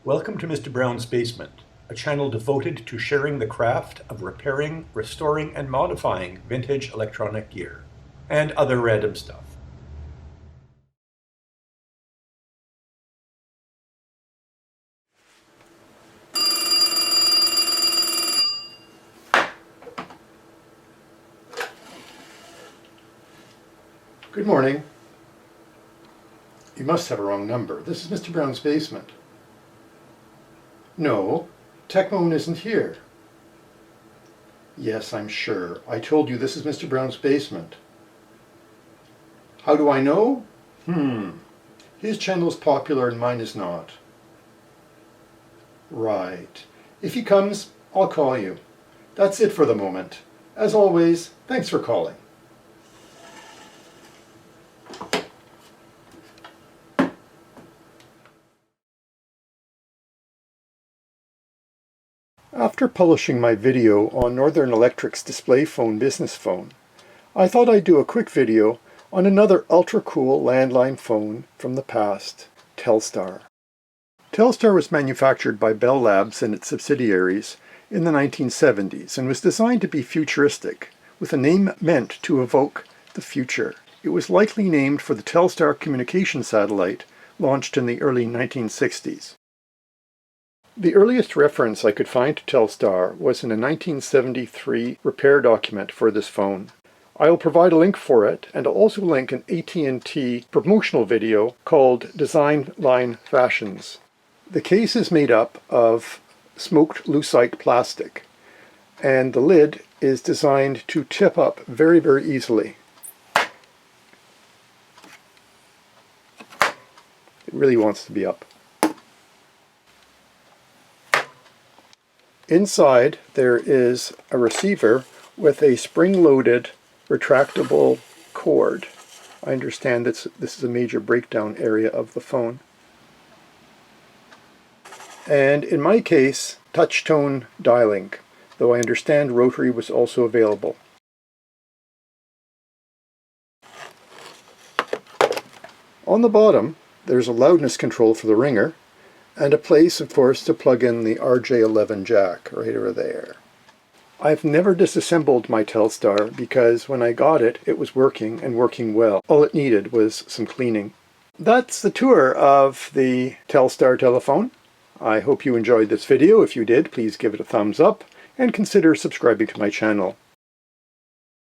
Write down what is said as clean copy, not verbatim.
Welcome to Mr. Brown's Basement, a channel devoted to sharing the craft of repairing, restoring, and modifying vintage electronic gear, and other random stuff. Good morning. You must have a wrong number. This is Mr. Brown's Basement. No, Techmoan isn't here. Yes, I'm sure. I told you this is Mr. Brown's Basement. How do I know? His channel's popular and mine is not. Right. If he comes, I'll call you. That's it for the moment. As always, thanks for calling. After publishing my video on Northern Electric's display phone business phone, I thought I'd do a quick video on another ultra-cool landline phone from the past, Telstar. Telstar was manufactured by Bell Labs and its subsidiaries in the 1970s and was designed to be futuristic, with a name meant to evoke the future. It was likely named for the Telstar communication satellite launched in the early 1960s. The earliest reference I could find to Telstar was in a 1973 repair document for this phone. I will provide a link for it, and I'll also link an AT&T promotional video called Design Line Fashions. The case is made up of smoked lucite plastic, and the lid is designed to tip up very, very easily. It really wants to be up. Inside there is a receiver with a spring-loaded retractable cord. I understand this is a major breakdown area of the phone. And in my case, touch-tone dialing, though I understand rotary was also available. On the bottom, there's a loudness control for the ringer, and a place, of course, to plug in the RJ11 jack right over there. I've never disassembled my Telstar because when I got it, it was working and working well. All it needed was some cleaning. That's the tour of the Telstar telephone. I hope you enjoyed this video. If you did, please give it a thumbs up and consider subscribing to my channel.